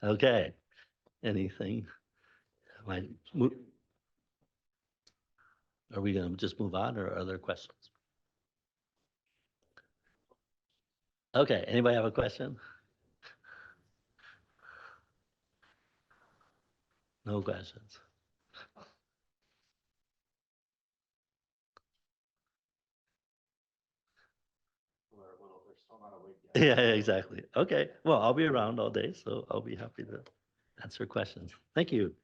Okay. Anything? Might Are we going to just move on, or are there questions? Okay. Anybody have a question? No questions. Yeah, exactly. Okay. Well, I'll be around all day, so I'll be happy to answer questions. Thank you.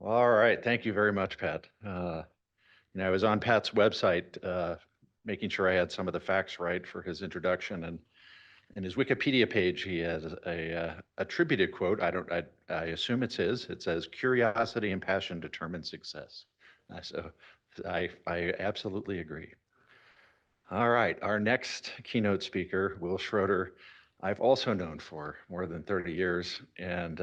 All right, thank you very much, Pat. I was on Pat's website, making sure I had some of the facts right for his introduction, and in his Wikipedia page, he has a attributed quote. I assume it's his. It says, "Curiosity and passion determine success." So I absolutely agree. All right, our next keynote speaker, Will Schroeder, I've also known for more than 30 years, and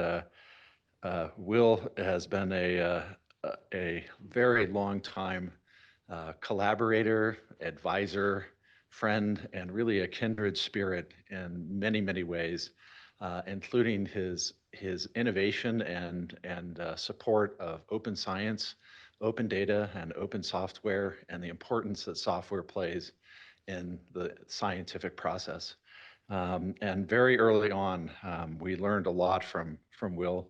Will has been a very long time collaborator, advisor, friend, and really a kindred spirit in many, many ways, including his innovation and support of open science, open data, and open software, and the importance that software plays in the scientific process. And very early on, we learned a lot from Will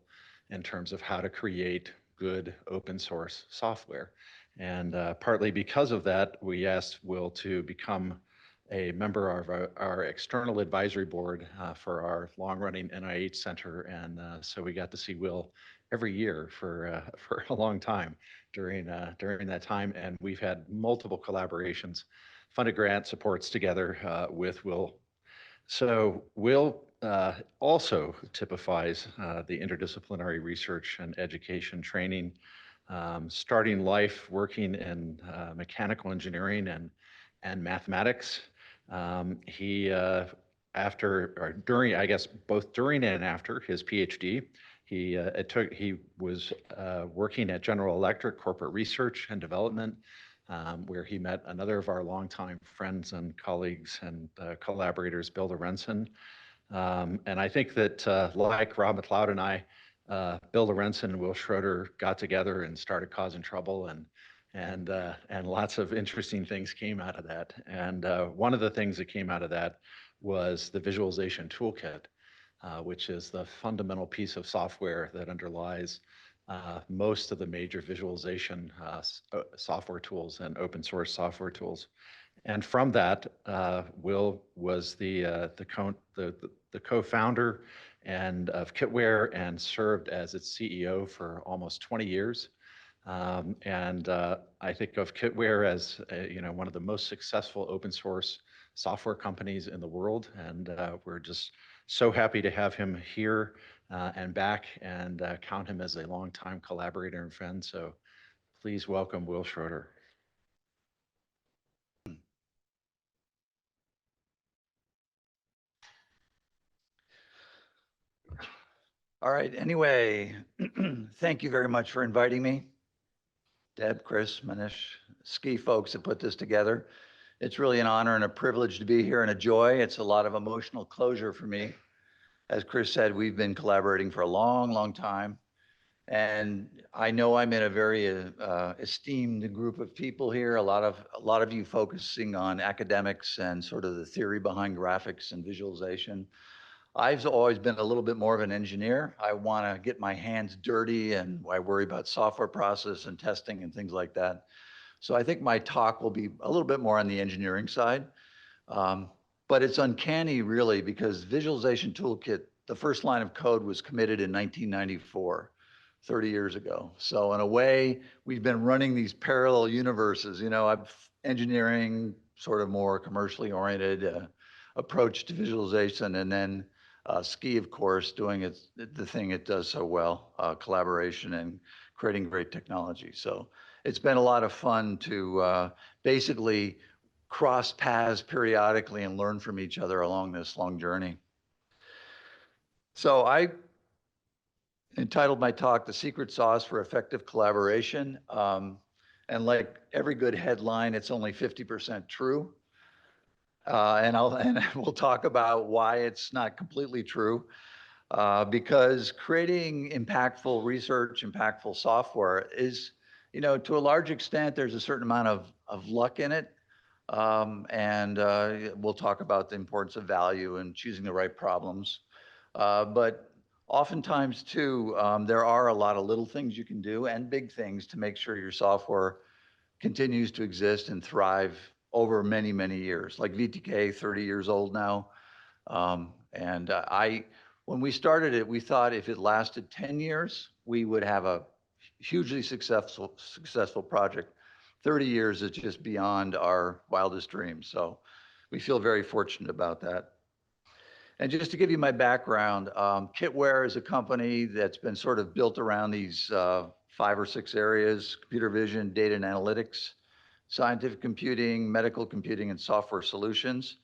in terms of how to create good open source software. And partly because of that, we asked Will to become a member of our external advisory board for our long-running NIH Center. And so we got to see Will every year for a long time during that time. And we've had multiple collaborations, funded grant supports together with Will. So Will also typifies the interdisciplinary research and education training, starting life working in mechanical engineering and mathematics. He, I guess both during and after his Ph.D., he was working at General Electric Corporate Research and Development, where he met another of our longtime friends and colleagues and collaborators, Bill Lorenzen. And I think that like Rob McLeod and I, Bill Lorenzen and Will Schroeder got together and started causing trouble, and lots of interesting things came out of that. And one of the things that came out of that was the Visualization Toolkit, which is the fundamental piece of software that underlies most of the major visualization software tools and open source software tools. And from that, Will was the co-founder of Kitware and served as its CEO for almost 20 years. And I think of Kitware as one of the most successful open source software companies in the world, and we're just so happy to have him here and back, and count him as a longtime collaborator and friend. So please welcome Will Schroeder. All right, anyway, thank you very much for inviting me. Deb, Chris, Manish, SCI folks that put this together. It's really an honor and a privilege to be here, and a joy. It's a lot of emotional closure for me. As Chris said, we've been collaborating for a long, long time. And I know I'm in a very esteemed group of people here. A lot of you focusing on academics and sort of the theory behind graphics and visualization. I've always been a little bit more of an engineer. I want to get my hands dirty, and I worry about software process and testing and things like that. So I think my talk will be a little bit more on the engineering side. But it's uncanny, really, because Visualization Toolkit, the first line of code was committed in 1994, 30 years ago. So in a way, we've been running these parallel universes. I'm engineering, sort of more commercially oriented approach to visualization, and then SCI, of course, doing the thing it does so well, collaboration and creating great technology. So it's been a lot of fun to basically cross paths periodically and learn from each other along this long journey. So I entitled my talk, The Secret Sauce for Effective Collaboration. And like every good headline, it's only 50% true. And we'll talk about why it's not completely true. Because creating impactful research, impactful software is, to a large extent, there's a certain amount of luck in it. We'll talk about the importance of value and choosing the right problems. But oftentimes too, there are a lot of little things you can do and big things to make sure your software continues to exist and thrive over many, many years. Like VTK, 30 years old now. When we started it, we thought if it lasted 10 years, we would have a hugely successful project. 30 years is just beyond our wildest dreams. So we feel very fortunate about that. And just to give you my background, Kitware is a company that's been sort of built around these 5 or 6 areas: computer vision, data and analytics, scientific computing, medical computing, and software solutions.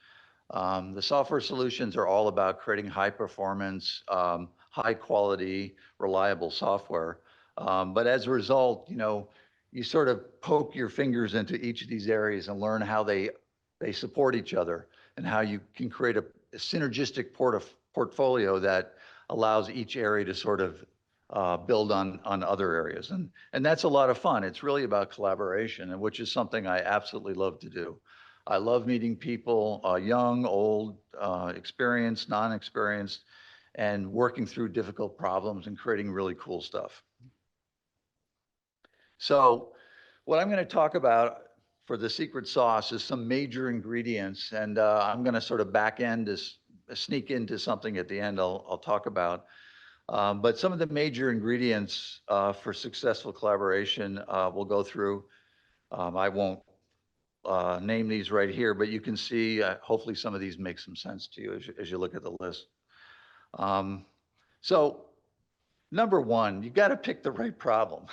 The software solutions are all about creating high performance, high quality, reliable software. But as a result, you sort of poke your fingers into each of these areas and learn how they support each other and how you can create a synergistic portfolio that allows each area to sort of build on other areas. And that's a lot of fun. It's really about collaboration, and which is something I absolutely love to do. I love meeting people, young, old, experienced, non-experienced, and working through difficult problems and creating really cool stuff. So what I'm going to talk about for the secret sauce is some major ingredients, and I'm going to sort of sneak into something at the end I'll talk about. But some of the major ingredients for successful collaboration we'll go through. I won't name these right here, but you can see, hopefully some of these make some sense to you as you look at the list. So number one, you got to pick the right problem,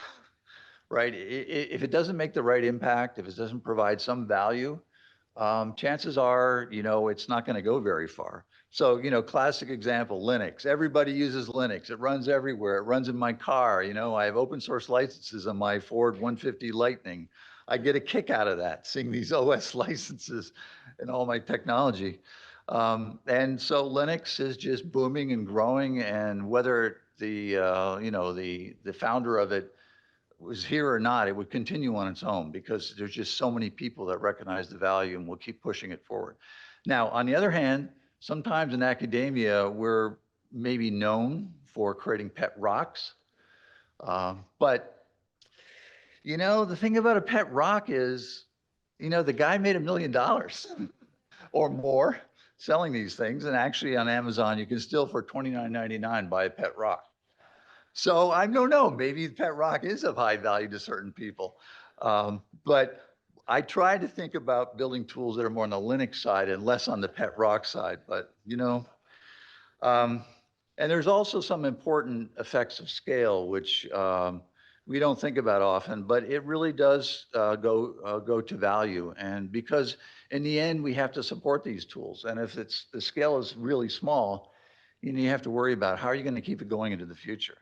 right? If it doesn't make the right impact, if it doesn't provide some value, chances are, it's not going to go very far. So, classic example, Linux. Everybody uses Linux. It runs everywhere. It runs in my car. I have open source licenses on my Ford 150 Lightning. I get a kick out of that, seeing these OS licenses and all my technology. And so Linux is just booming and growing. And whether the founder of it was here or not, it would continue on its own because there's just so many people that recognize the value and will keep pushing it forward. Now, on the other hand, sometimes in academia, we're maybe known for creating pet rocks. But the thing about a pet rock is, the guy made $1 million or more selling these things. And actually on Amazon, you can still for $29.99 buy a pet rock. So I don't know, maybe pet rock is of high value to certain people. But I try to think about building tools that are more on the Linux side and less on the pet rock side. But, and there's also some important effects of scale, which we don't think about often, but it really does go to value. And because in the end, we have to support these tools. And if the scale is really small, you have to worry about how are you going to keep it going into the future.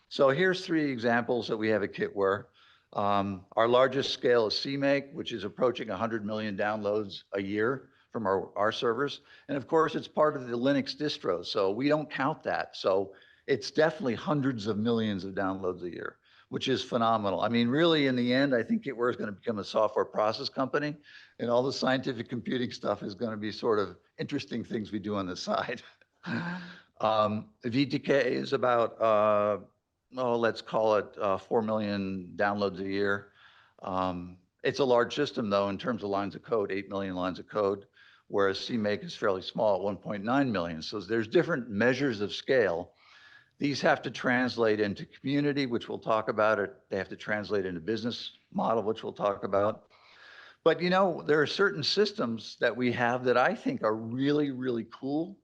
So here's 3 examples that we have at Kitware. Our largest scale is CMake, which is approaching 100 million downloads a year from our servers. And of course, it's part of the Linux distro, so we don't count that. So it's definitely hundreds of millions of downloads a year, which is phenomenal. I mean, really, in the end, I think Kitware is going to become a software process company, and all the scientific computing stuff is going to be sort of interesting things we do on the side. VTK is about let's call it 4 million downloads a year. It's a large system, though, in terms of lines of code, 8 million lines of code, whereas CMake is fairly small at 1.9 million. So there's different measures of scale. These have to translate into community, which we'll talk about. They have to translate into business model, which we'll talk about. But, there are certain systems that we have that I think are really, really cool.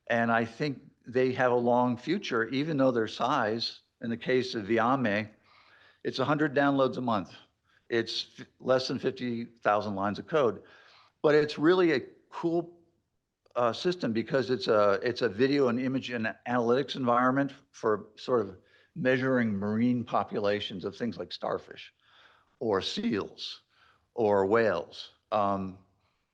And I think they have a long future, even though their size, in the case of Viame, it's 100 downloads a month. It's less than 50,000 lines of code, but it's really a cool system because it's a video and image and analytics environment for sort of measuring marine populations of things like starfish or seals or whales.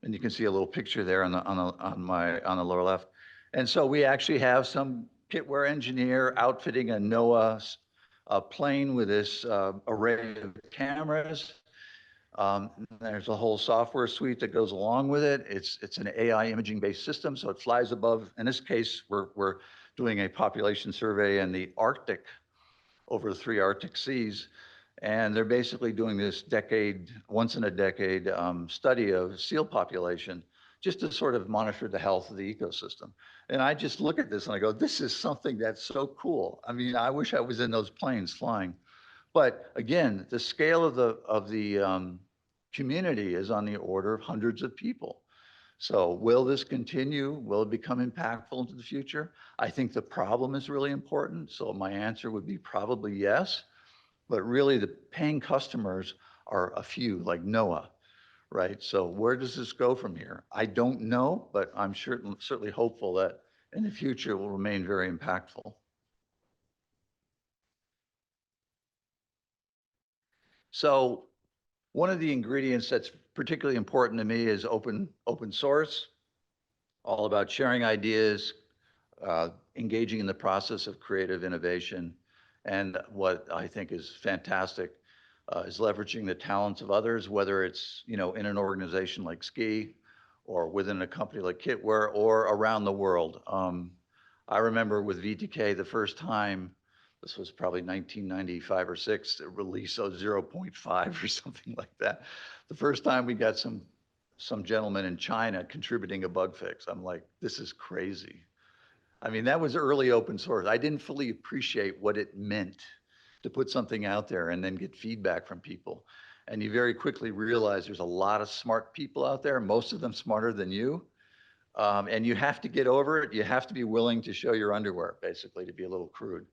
And you can see a little picture there on the lower left. And so we actually have some Kitware engineer outfitting a NOAA plane with this array of cameras. There's a whole software suite that goes along with it. It's an AI imaging based system, so it flies above. In this case, we're doing a population survey in the Arctic, over the 3 Arctic seas. And they're basically doing this once in a decade study of seal population, just to sort of monitor the health of the ecosystem. And I just look at this and I go, this is something that's so cool. I mean, I wish I was in those planes flying. But again, the scale of the community is on the order of hundreds of people. So will this continue? Will it become impactful into the future? I think the problem is really important. So my answer would be probably yes. But really the paying customers are a few, like NOAA, right? So where does this go from here? I don't know, but I'm certainly hopeful that in the future it will remain very impactful. So one of the ingredients that's particularly important to me is open source, all about sharing ideas, engaging in the process of creative innovation. And what I think is fantastic is leveraging the talents of others, whether it's in an organization like SCI or within a company like Kitware or around the world. I remember with VTK the first time, this was probably 1995 or 6, the release of 0.5 or something like that. The first time we got some gentleman in China contributing a bug fix. I'm like, this is crazy. I mean, that was early open source. I didn't fully appreciate what it meant to put something out there and then get feedback from people. And you very quickly realize there's a lot of smart people out there, most of them smarter than you. And you have to get over it. You have to be willing to show your underwear, basically, to be a little crude.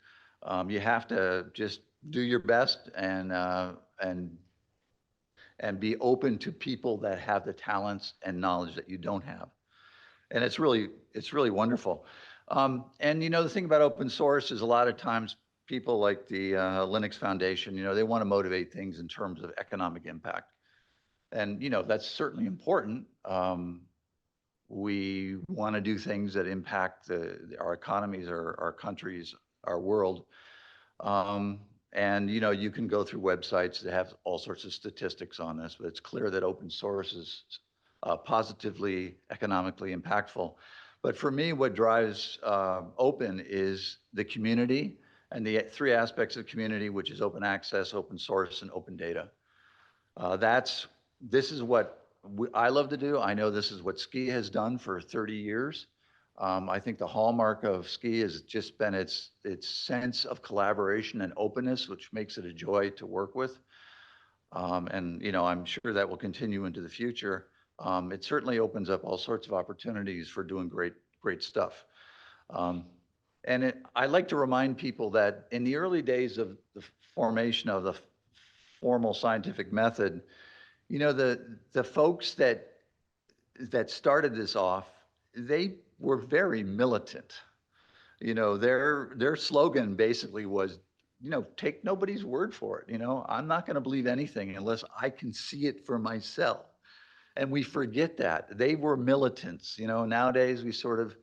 You have to just do your best and be open to people that have the talents and knowledge that you don't have. And it's really wonderful. And the thing about open source is a lot of times people like the Linux Foundation, they want to motivate things in terms of economic impact. And, that's certainly important. We want to do things that impact our economies, our countries, our world. And, you can go through websites that have all sorts of statistics on this, but it's clear that open source is positively economically impactful. But for me, what drives open is the community and the 3 aspects of community, which is open access, open source, and open data. This is what I love to do. I know this is what SCI has done for 30 years. I think the hallmark of SCI has just been its sense of collaboration and openness, which makes it a joy to work with. And I'm sure that will continue into the future. It certainly opens up all sorts of opportunities for doing great stuff. And I like to remind people that in the early days of the formation of the formal scientific method, the folks that started this off, they were very militant. Their slogan basically was, take nobody's word for it. I'm not going to believe anything unless I can see it for myself. And we forget that. They were militants. Nowadays we sort of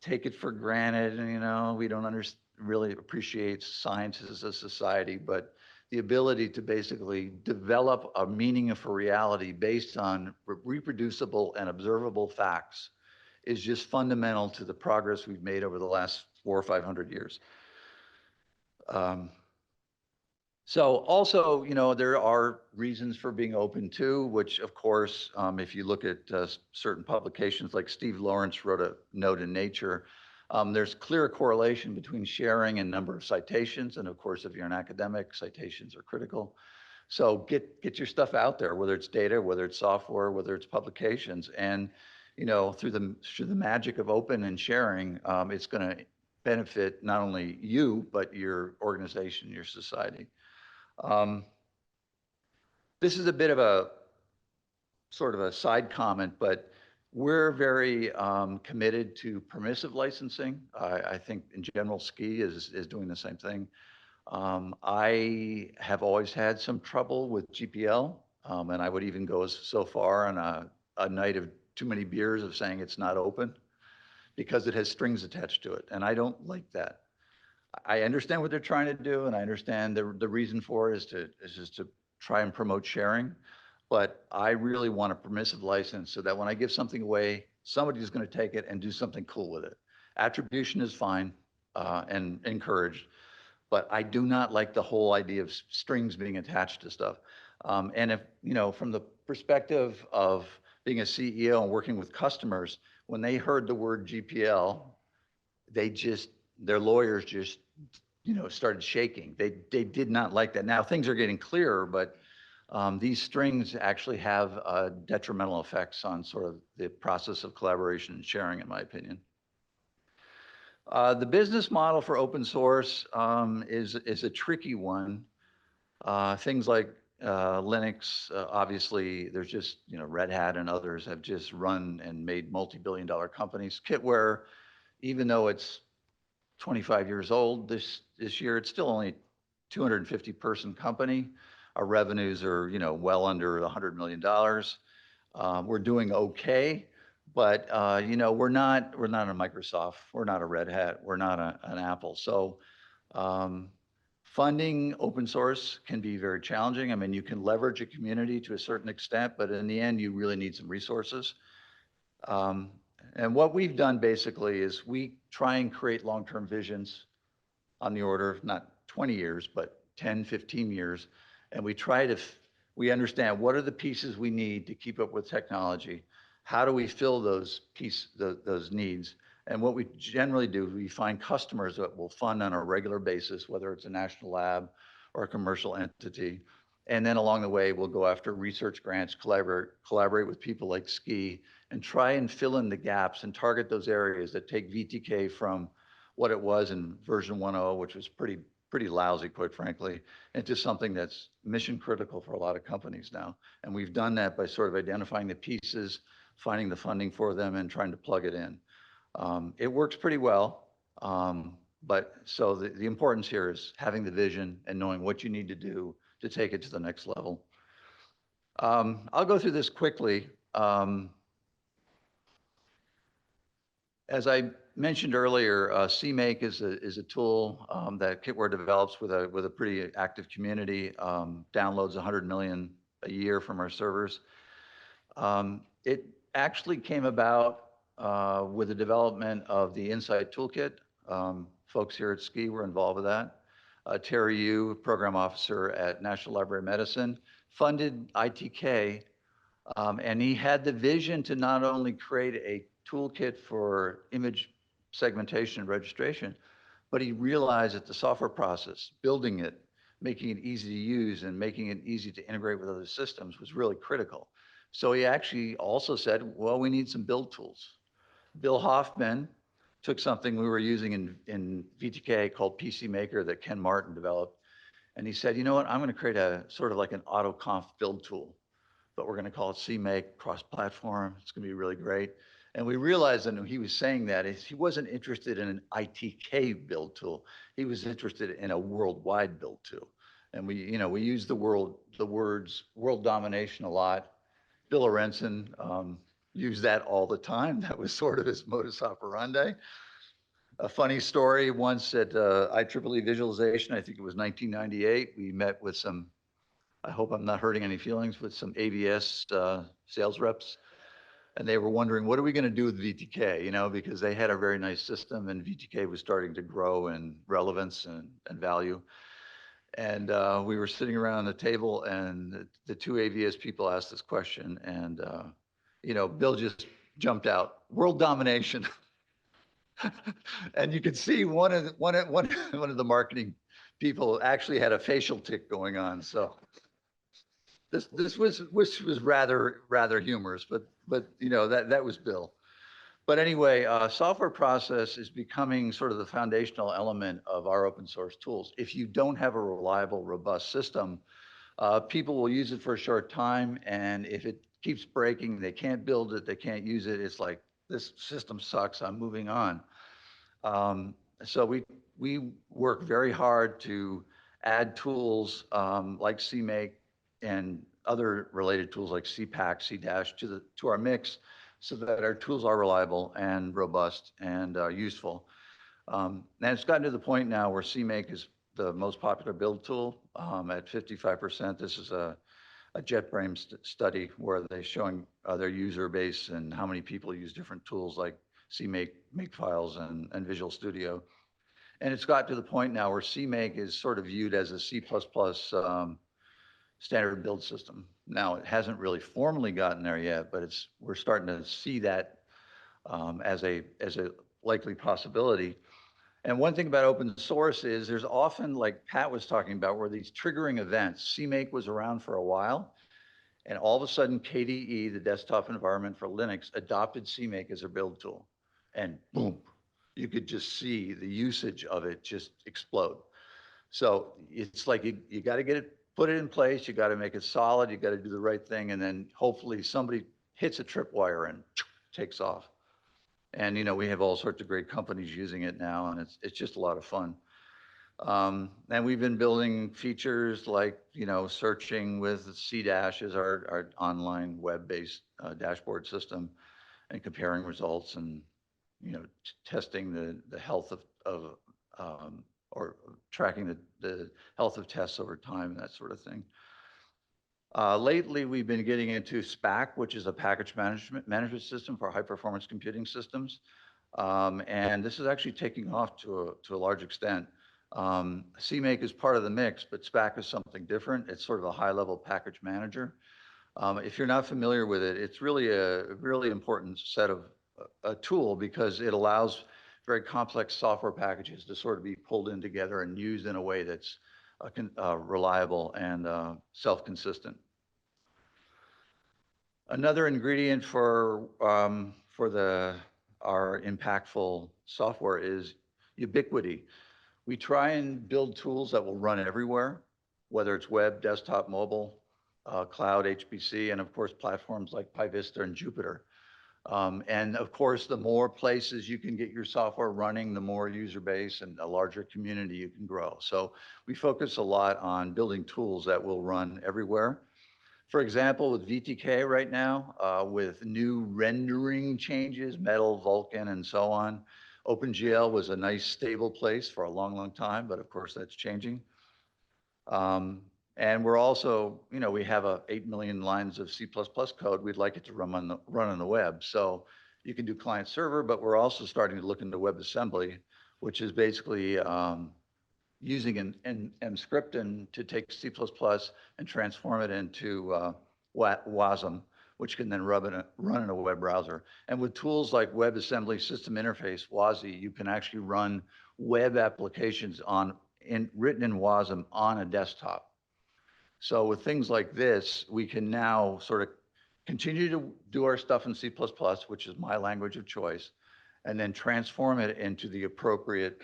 take it for granted, and we don't really appreciate science as a society, but the ability to basically develop a meaning for reality based on reproducible and observable facts is just fundamental to the progress we've made over the last 400 or 500 years. So also, there are reasons for being open too, which of course, if you look at certain publications like Steve Lawrence wrote a note in Nature, there's clear correlation between sharing and number of citations. And of course, if you're an academic, citations are critical. So get your stuff out there, whether it's data, whether it's software, whether it's publications. And through the magic of open and sharing, it's going to benefit not only you, but your organization, your society. This is a bit of a sort of a side comment, but we're very committed to permissive licensing. I think in general, SCI is doing the same thing. I have always had some trouble with GPL, and I would even go so far on a night of too many beers of saying it's not open because it has strings attached to it, and I don't like that. I understand what they're trying to do, and I understand the reason for it is just to try and promote sharing. But I really want a permissive license so that when I give something away, somebody's going to take it and do something cool with it. Attribution is fine and encouraged, but I do not like the whole idea of strings being attached to stuff. And if, you know, from the perspective of being a CEO and working with customers, when they heard the word GPL, their lawyers just, you know, started shaking. They did not like that. Now things are getting clearer, but these strings actually have detrimental effects on sort of the process of collaboration and sharing, in my opinion. The business model for open source is a tricky one. Things like Linux, obviously, there's just, you know, Red Hat and others have just run and made multi-billion-dollar companies. Kitware, even though it's 25 years old this year, it's still only 250 person company. Our revenues are, you know, well under $100 million. We're doing okay, but you know, we're not a Microsoft, we're not a Red Hat, we're not an Apple. So funding open source can be very challenging. I mean, you can leverage a community to a certain extent, but in the end, you really need some resources. And what we've done basically is we try and create long-term visions on the order of not 20 years, but 10, 15 years. And we understand what are the pieces we need to keep up with technology. How do we fill those needs? And what we generally do, we find customers that will fund on a regular basis, whether it's a national lab or a commercial entity. And then along the way, we'll go after research grants, collaborate with people like SCI, and try and fill in the gaps and target those areas that take VTK from what it was in version 1.0, which was pretty lousy, quite frankly, into something that's mission critical for a lot of companies now. And we've done that by sort of identifying the pieces, finding the funding for them, and trying to plug it in. It works pretty well. But so the importance here is having the vision and knowing what you need to do to take it to the next level. I'll go through this quickly. As I mentioned earlier, CMake is a tool that Kitware develops with a pretty active community, downloads 100 million a year from our servers. It actually came about with the development of the Insight Toolkit. Folks here at SCI were involved with that. Terry Yu, program officer at National Library of Medicine, funded ITK, and he had the vision to not only create a toolkit for image segmentation and registration, but he realized that the software process, building it, making it easy to use and making it easy to integrate with other systems was really critical. So he actually also said, well, we need some build tools. Bill Hoffman took something we were using in VTK called PC Maker that Ken Martin developed. And he said, you know what, I'm going to create a sort of like an AutoConf build tool, but we're going to call it CMake cross-platform. It's going to be really great. And we realized that when he was saying that, he wasn't interested in an ITK build tool. He was interested in a worldwide build tool. And we use the words world domination a lot. Bill Lorenzen used that all the time. That was sort of his modus operandi. A funny story, once at IEEE Visualization, I think it was 1998, we met with some, I hope I'm not hurting any feelings, with some AVS sales reps. And they were wondering, what are we going to do with VTK? You know, because they had a very nice system and VTK was starting to grow in relevance and value. And we were sitting around the table and the two AVS people asked this question. And, you know, Bill just jumped out, world domination. And you could see one of the marketing people actually had a facial tic going on. So this was rather humorous, but you know, that was Bill. But anyway, software process is becoming sort of the foundational element of our open source tools. If you don't have a reliable, robust system, people will use it for a short time, and if it keeps breaking, they can't build it, they can't use it. It's like, this system sucks, I'm moving on. So we work very hard to add tools like CMake and other related tools like CPAC, C- to our mix so that our tools are reliable and robust and useful. And it's gotten to the point now where CMake is the most popular build tool at 55%. This is a JetBrains study where they're showing their user base and how many people use different tools like CMake, Makefiles, and Visual Studio. And it's got to the point now where CMake is sort of viewed as a C++ standard build system. Now, it hasn't really formally gotten there yet, but we're starting to see that as a likely possibility. And one thing about open source is there's often, like Pat was talking about, where these triggering events. CMake was around for a while, and all of a sudden KDE, the desktop environment for Linux, adopted CMake as their build tool. And boom, you could just see the usage of it just explode. So it's like you got to get it, put it in place, you got to make it solid, you got to do the right thing, and then hopefully somebody hits a tripwire and takes off. And we have all sorts of great companies using it now, and it's just a lot of fun. And we've been building features like searching with C- as our online web-based dashboard system, and comparing results and testing the health of or tracking the health of tests over time and that sort of thing. Lately, we've been getting into SPAC, which is a package management system for high-performance computing systems. And this is actually taking off to a large extent. CMake is part of the mix, but SPAC is something different. It's sort of a high-level package manager. If you're not familiar with it, it's really a really important set of a tool because it allows very complex software packages to sort of be pulled in together and used in a way that's reliable and self-consistent. Another ingredient for our impactful software is ubiquity. We try and build tools that will run everywhere, whether it's web, desktop, mobile, cloud, HPC, and of course platforms like PyVista and Jupyter. And of course, the more places you can get your software running, the more user base and a larger community you can grow. So we focus a lot on building tools that will run everywhere. For example, with VTK right now, with new rendering changes, Metal, Vulkan, and so on, OpenGL was a nice stable place for a long, long time, but of course that's changing. And we're also, we have 8 million lines of C++ code. We'd like it to run on the web. So you can do client server, but we're also starting to look into WebAssembly, which is basically using an Emscripten to take C++ and transform it into WASM, which can then run in a web browser. And with tools like WebAssembly System Interface, WASI, you can actually run web applications written in WASM on a desktop. So with things like this, we can now sort of continue to do our stuff in C++, which is my language of choice, and then transform it into the appropriate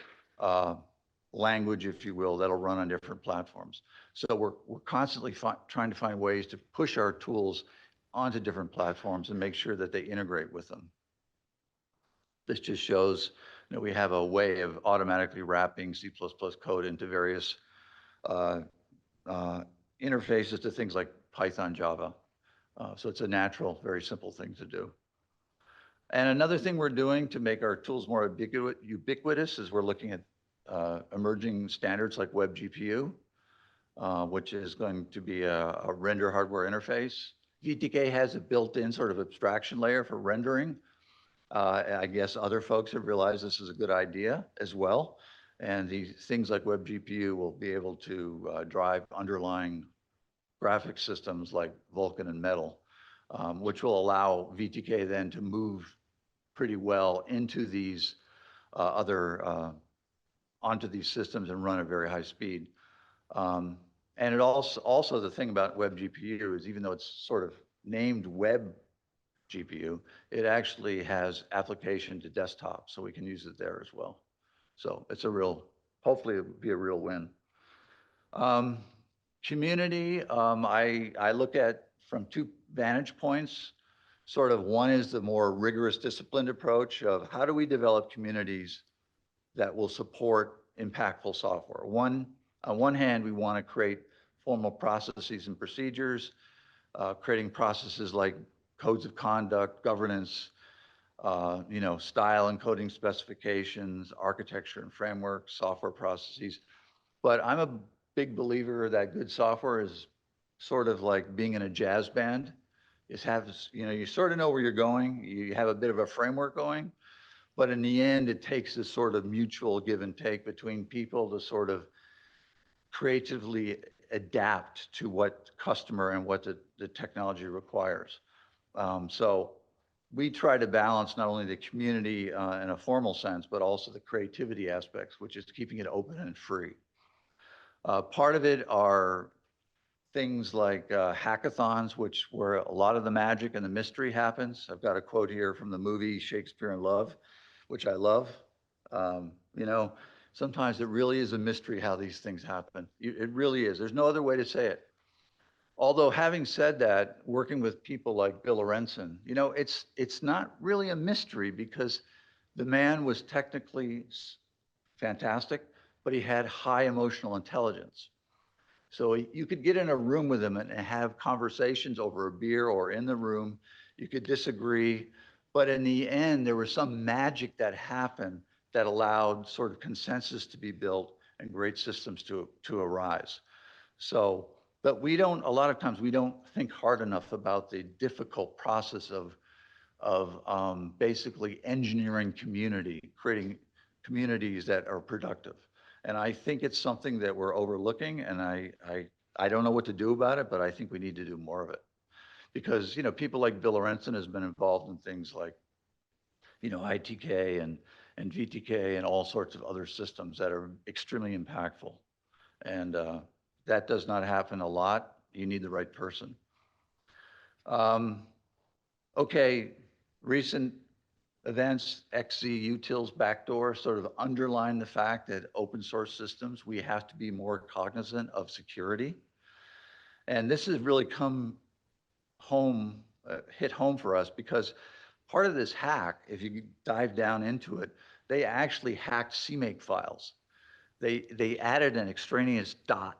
language, if you will, that'll run on different platforms. So we're constantly trying to find ways to push our tools onto different platforms and make sure that they integrate with them. This just shows we have a way of automatically wrapping C++ code into various interfaces to things like Python, Java. So it's a natural, very simple thing to do. And another thing we're doing to make our tools more ubiquitous is we're looking at emerging standards like WebGPU, which is going to be a render hardware interface. VTK has a built-in sort of abstraction layer for rendering. I guess other folks have realized this is a good idea as well. And these things like WebGPU will be able to drive underlying graphic systems like Vulkan and Metal, which will allow VTK then to move pretty well into these onto these systems and run at very high speed. And it also the thing about WebGPU is even though it's sort of named Web GPU, it actually has application to desktop, so we can use it there as well. So it's hopefully it'll be a real win. Community, I look at from 2 vantage points. Sort of one is the more rigorous disciplined approach of how do we develop communities that will support impactful software. One On one hand, we want to create formal processes and procedures, creating processes like codes of conduct, governance, style and coding specifications, architecture and framework, software processes. But I'm a big believer that good software is sort of like being in a jazz band. You sort of know where you're going. You have a bit of a framework going, but in the end, it takes this sort of mutual give and take between people to sort of creatively adapt to what customer and what the technology requires. So we try to balance not only the community in a formal sense, but also the creativity aspects, which is keeping it open and free. Part of it are things like hackathons, where a lot of the magic and the mystery happens. I've got a quote here from the movie Shakespeare in Love, which I love. Sometimes it really is a mystery how these things happen. It really is. There's no other way to say it. Although having said that, working with people like Bill Lorenzen, it's not really a mystery because the man was technically fantastic, but he had high emotional intelligence. So you could get in a room with him and have conversations over a beer or in the room. You could disagree, but in the end, there was some magic that happened that allowed sort of consensus to be built and great systems to arise. So, but a lot of times we don't think hard enough about the difficult process of basically engineering community, creating communities that are productive. And I think it's something that we're overlooking, and I don't know what to do about it, but I think we need to do more of it. Because, people like Bill Lorenzen has been involved in things like, ITK and VTK and all sorts of other systems that are extremely impactful. And that does not happen a lot. You need the right person. Okay, recent events, XZ-Utils backdoor sort of underline the fact that open source systems, we have to be more cognizant of security. And this has really come home, hit home for us because part of this hack, if you dive down into it, they actually hacked CMake files. They added an extraneous dot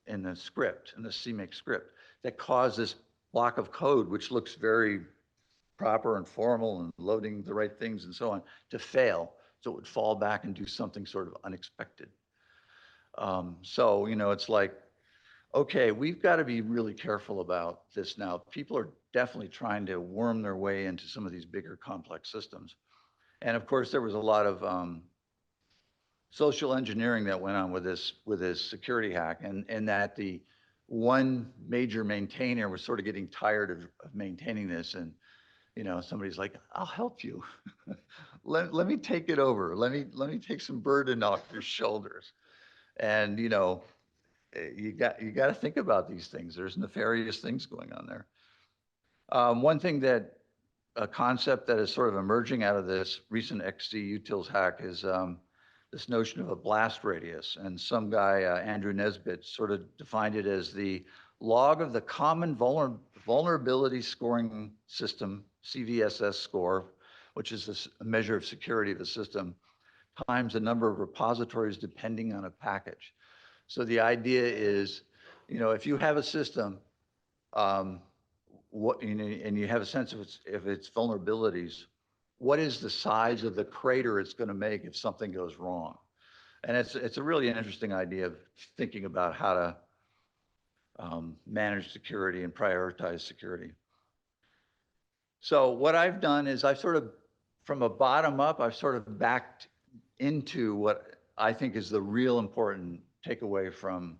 in the script, in the CMake script, that caused this block of code, which looks very proper and formal and loading the right things and so on, to fail. So it would fall back and do something sort of unexpected. So, it's like, okay, we've got to be really careful about this now. People are definitely trying to worm their way into some of these bigger complex systems. And of course, there was a lot of social engineering that went on with this security hack, and that the one major maintainer was sort of getting tired of maintaining this, and somebody's like, I'll help you. let me take it over. Let me take some burden off your shoulders. And you got to think about these things. There's nefarious things going on there. One thing a concept that is sort of emerging out of this recent XZ-Utils hack is this notion of a blast radius. And some guy, Andrew Nesbitt, sort of defined it as the log of the common vulnerability scoring system, CVSS score, which is a measure of security of the system, times the number of repositories depending on a package. So the idea is, if you have a system, and you have a sense of its vulnerabilities, what is the size of the crater it's going to make if something goes wrong? And it's a really interesting idea of thinking about how to manage security and prioritize security. So what I've done is from a bottom up, I've sort of backed into what I think is the real important takeaway from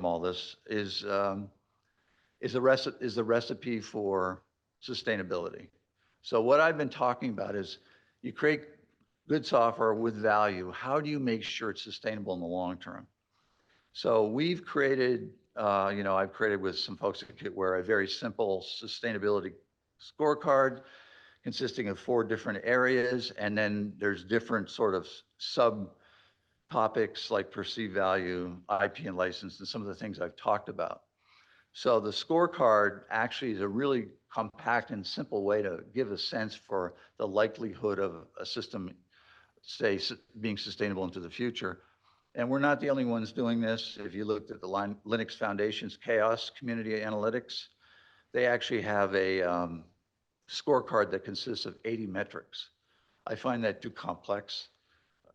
all this is the recipe for sustainability. So what I've been talking about is you create good software with value. How do you make sure it's sustainable in the long term? So we've created, I've created with some folks at Kitware a very simple sustainability scorecard consisting of 4 different areas. And then there's different sort of sub topics like perceived value, IP and license, and some of the things I've talked about. So the scorecard actually is a really compact and simple way to give a sense for the likelihood of a system, say, being sustainable into the future. And we're not the only ones doing this. If you looked at the Linux Foundation's Chaos Community Analytics, they actually have a scorecard that consists of 80 metrics. I find that too complex.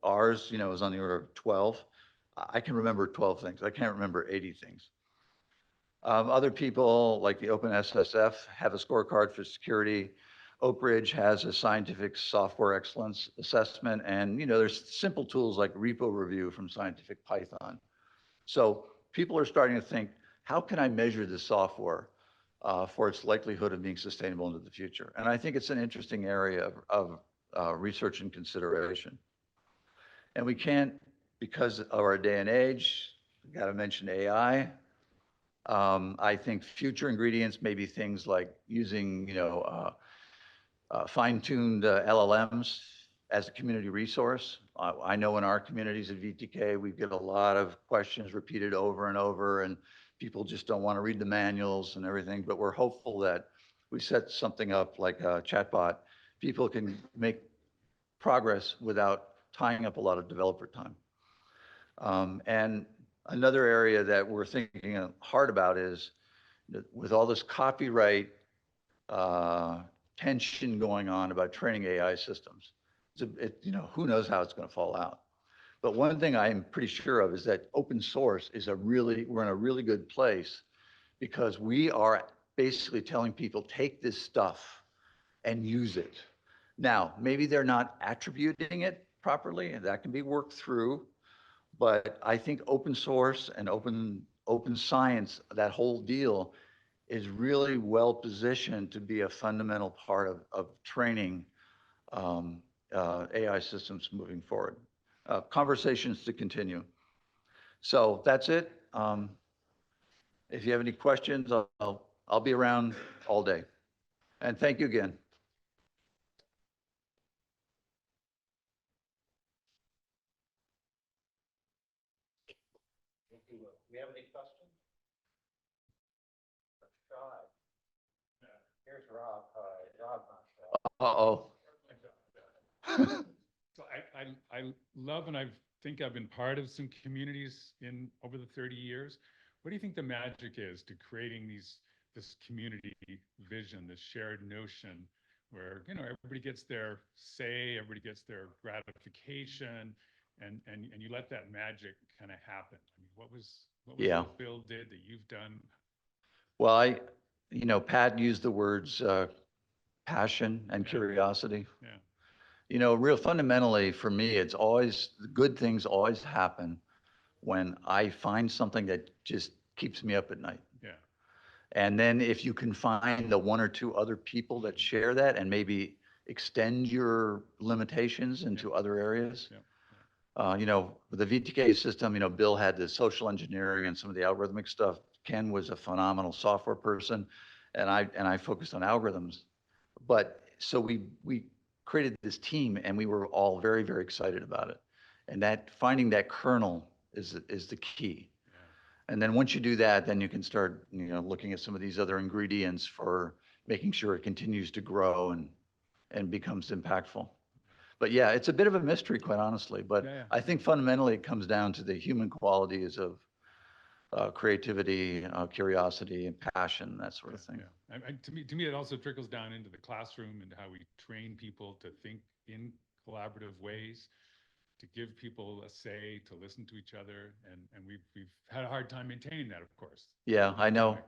Ours, is on the order of 12. I can remember 12 things. I can't remember 80 things. Other people, like the OpenSSF, have a scorecard for security. Oak Ridge has a scientific software excellence assessment. And, there's simple tools like repo review from Scientific Python. So people are starting to think, how can I measure this software for its likelihood of being sustainable into the future? And I think it's an interesting area of research and consideration. And we can't, because of our day and age, got to mention AI. I think future ingredients may be things like using, fine-tuned LLMs as a community resource. I know in our communities at VTK, we get a lot of questions repeated over and over, and people just don't want to read the manuals and everything, but we're hopeful that we set something up like a chatbot. People can make progress without tying up a lot of developer time. And another area that we're thinking hard about is that with all this copyright tension going on about training AI systems, who knows how it's going to fall out. But one thing I'm pretty sure of is that open source is we're in a really good place, because we are basically telling people, take this stuff and use it. Now, maybe they're not attributing it properly, and that can be worked through. But I think open source and open science, that whole deal, is really well positioned to be a fundamental part of training AI systems moving forward. Conversations to continue. So that's it. If you have any questions, I'll be around all day. And thank you again. Do we have any questions? Let's try. Here's Rob. Rob's not sure. Uh-oh. So I love, and I think I've been part of some communities over the 30 years. What do you think the magic is to creating this community vision, this shared notion where, everybody gets their say, everybody gets their gratification, and you let that magic kind of happen? I mean, what was what Bill did that you've done? Well, Pat used the words passion and curiosity. Yeah. Real fundamentally for me, it's always, good things always happen when I find something that just keeps me up at night. Yeah. And then if you can find the one or two other people that share that and maybe extend your limitations into other areas. Yeah. With the VTK system, Bill had the social engineering and some of the algorithmic stuff. Ken was a phenomenal software person, and I focused on algorithms. But so we created this team, and we were all very, very excited about it. And that finding that kernel is the key. Yeah. And then once you do that, then you can start, looking at some of these other ingredients for making sure it continues to grow and becomes impactful. But yeah, it's a bit of a mystery, quite honestly. But yeah. I think fundamentally it comes down to the human qualities of creativity, curiosity, and passion, that sort of thing. Yeah. To me, it also trickles down into the classroom and how we train people to think in collaborative ways, to give people a say, to listen to each other, and we've had a hard time maintaining that, of course. Yeah, I know.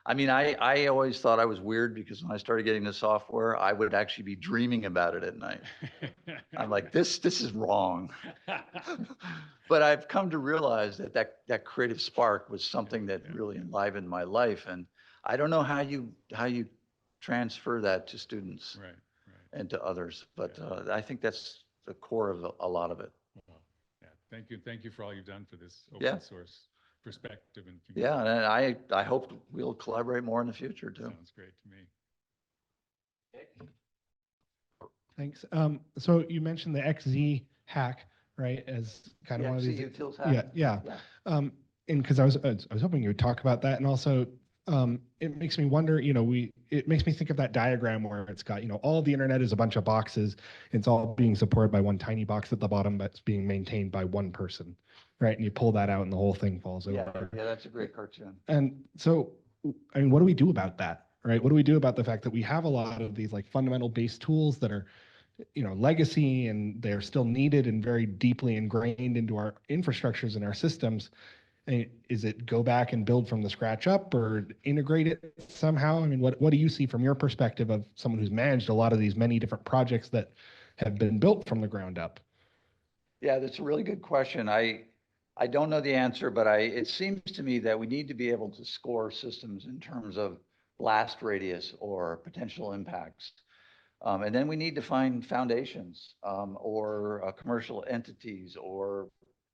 I always thought I was weird, because when I started getting the software, I would actually be dreaming about it at night. I'm like, this is wrong. But I've come to realize that creative spark was something that really enlivened my life. And I don't know how you transfer that to students and to others, but I think that's the core of a lot of it. Yeah, thank you for all you've done for this open source perspective and community. Yeah, and I hope we'll collaborate more in the future too. Sounds great to me. Thanks. So you mentioned the XZ hack, right, as kind of one of these. XZ utils hack. Yeah. And because I was hoping you would talk about that, and also it makes me wonder, it makes me think of that diagram where it's got, all the internet is a bunch of boxes. It's all being supported by one tiny box at the bottom that's being maintained by one person, right? And you pull that out and the whole thing falls Yeah, over. yeah, that's a great cartoon. And so, I mean, what do we do about that, right? What do we do about the fact that we have a lot of these like fundamental base tools that are, legacy, and they're still needed and very deeply ingrained into our infrastructures and our systems? And is it go back and build from the scratch up or integrate it somehow? I mean, what do you see from your perspective of someone who's managed a lot of these many different projects that have been built from the ground up? Yeah, that's a really good question. I don't know the answer, but it seems to me that we need to be able to score systems in terms of blast radius or potential impacts. And then we need to find foundations or commercial entities or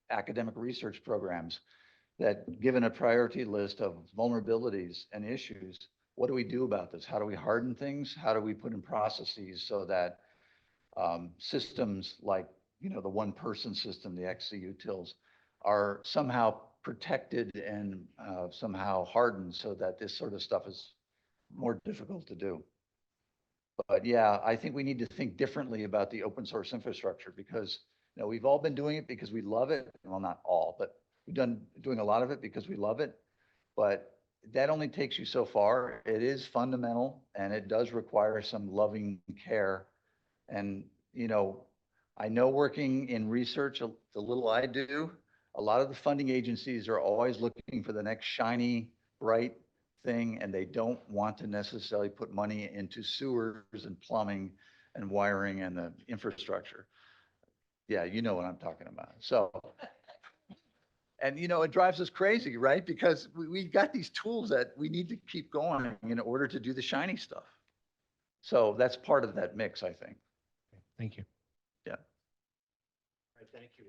academic research programs that, given a priority list of vulnerabilities and issues, what do we do about this? How do we harden things? How do we put in processes so that systems like, the one-person system, the XCutils, are somehow protected and somehow hardened so that this sort of stuff is more difficult to do. But yeah, I think we need to think differently about the open source infrastructure because, we've all been doing it because we love it. Well, not all, but we've doing a lot of it because we love it. But that only takes you so far. It is fundamental and it does require some loving care. And, I know working in research, the little I do, a lot of the funding agencies are always looking for the next shiny, bright thing, and they don't want to necessarily put money into sewers and plumbing and wiring and the infrastructure. Yeah, you know what I'm talking about. So, and it drives us crazy, right? Because we got these tools that we need to keep going in order to do the shiny stuff. So that's part of that mix, I think. Thank you. Yeah. Thank you.